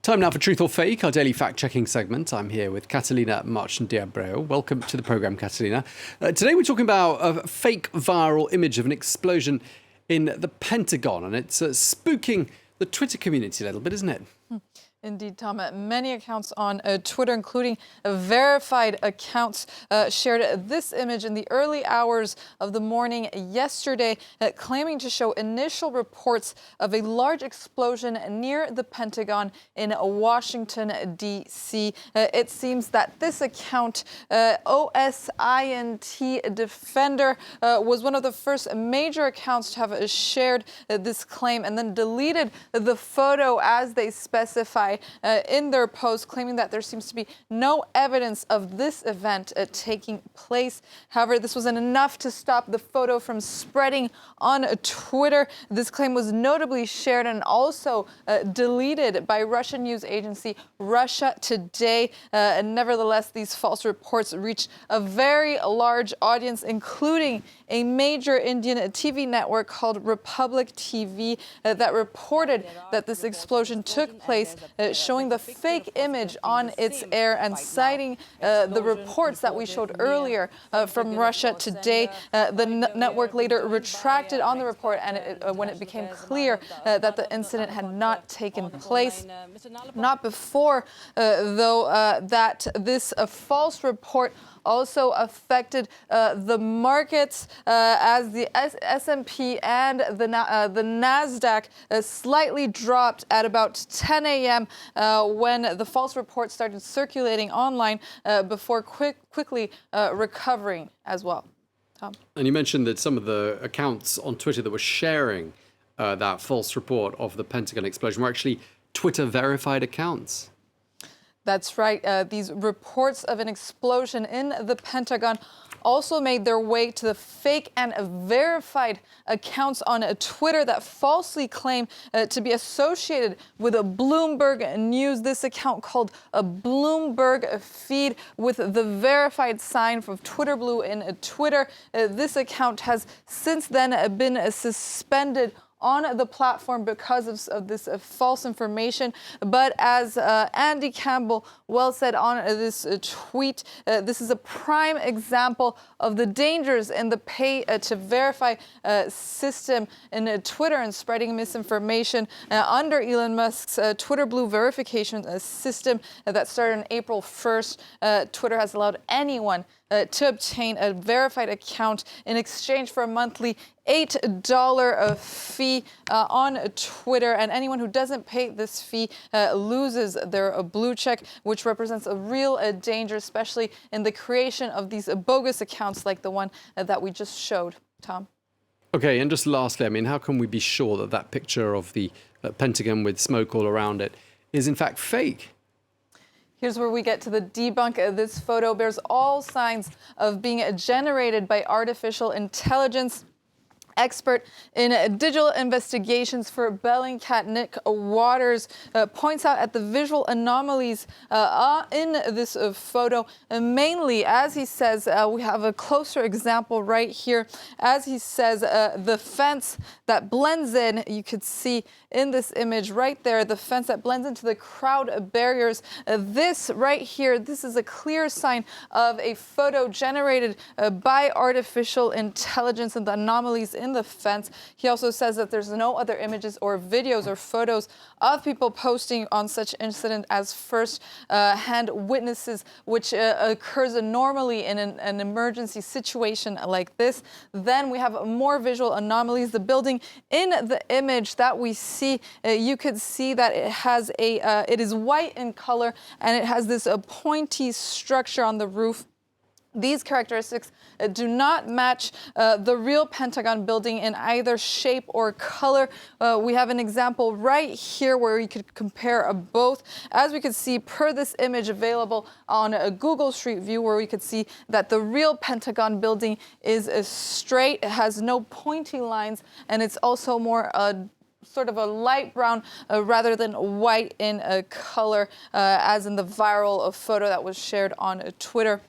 Time now for Truth or Fake, our daily fact-checking segment. I'm here with Catalina Marchand-Diabreu. Welcome to the programme, Catalina. Today we're talking about a fake viral image of an explosion in the Pentagon, and it's spooking the Twitter community a little bit, isn't it? Indeed, Tom. Many accounts on Twitter, including verified accounts, shared this image in the early hours of the morning yesterday, claiming to show initial reports of a large explosion near the Pentagon in Washington, D.C. It seems that this account, OSINT Defender, was one of the first major accounts to have shared this claim and then deleted the photo as they specify in their post, claiming that there seems to be no evidence of this event taking place. However, this wasn't enough to stop the photo from spreading on Twitter. This claim was notably shared and also deleted by Russian news agency Russia Today. Nevertheless, these false reports reached a very large audience, including a major Indian TV network called Republic TV that reported that this explosion took place, showing the fake image on its air and citing the reports that we showed earlier from Russia Today. The network later retracted on the report and when it became clear that the incident had not taken place. Not before, though, that this false report also affected the markets as the S&P and the NASDAQ slightly dropped at about 10 a.m. When the false report started circulating online before quickly recovering as well. Tom? And you mentioned that some of the accounts on Twitter that were sharing that false report of the Pentagon explosion were actually Twitter verified accounts. That's right. These reports of an explosion in the Pentagon also made their way to the fake and verified accounts on Twitter that falsely claim to be associated with a Bloomberg News. This account called a Bloomberg feed with the verified sign from Twitter Blue in Twitter. This account has since then been suspended on the platform because of this false information. But as Andy Campbell well said on this tweet, this is a prime example of the dangers in the pay to verify system in Twitter and spreading misinformation under Elon Musk's Twitter Blue verification system that started on April 1st. Twitter has allowed anyone to obtain a verified account in exchange for a monthly $8 fee on Twitter, and anyone who doesn't pay this fee loses their blue check, which represents a real danger, especially in the creation of these bogus accounts like the one that we just showed. Tom? Okay, and just lastly, I mean, how can we be sure that that picture of the Pentagon with smoke all around it is in fact fake? Here's where we get to the debunk. This photo bears all signs of being generated by artificial intelligence. Expert in digital investigations for Bellingcat, Nick Waters, points out at the visual anomalies in this photo. Mainly, as he says, we have a closer example right here. As he says, the fence that blends in, you could see in this image right there, the fence that blends into the crowd barriers. This right here, this is a clear sign of a photo generated by artificial intelligence and the anomalies in the fence. He also says that there's no other images or videos or photos of people posting on such incident as first-hand witnesses, which occurs normally in an emergency situation like this. Then we have more visual anomalies. The building in the image that we see, you could see that it has it is white in color and it has this pointy structure on the roof. These characteristics do not match the real Pentagon building in either shape or color. We have an example right here where you could compare both. As we could see per this image available on a Google Street View, where we could see that the real Pentagon building is straight, it has no pointy lines, and it's also more sort of a light brown rather than white in color, as in the viral photo that was shared on Twitter.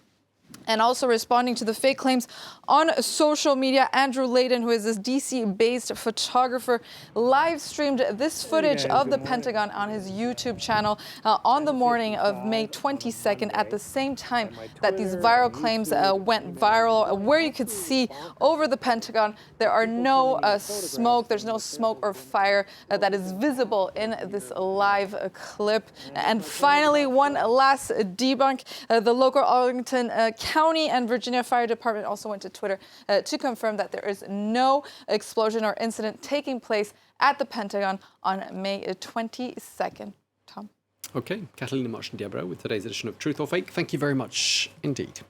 And also responding to the fake claims on social media, Andrew Layden, who is this DC-based photographer, live streamed this footage of the Pentagon on his YouTube channel on the morning of May 22nd, at the same time that these viral claims went viral, where you could see over the Pentagon there are no smoke, there's no smoke or fire that is visible in this live clip. And finally, one last debunk. The local Arlington County and Virginia Fire Department also went to Twitter to confirm that there is no explosion or incident taking place at the Pentagon on May 22nd. Tom. Okay, Catalina Marchand-Diabro with today's edition of Truth or Fake. Thank you very much indeed.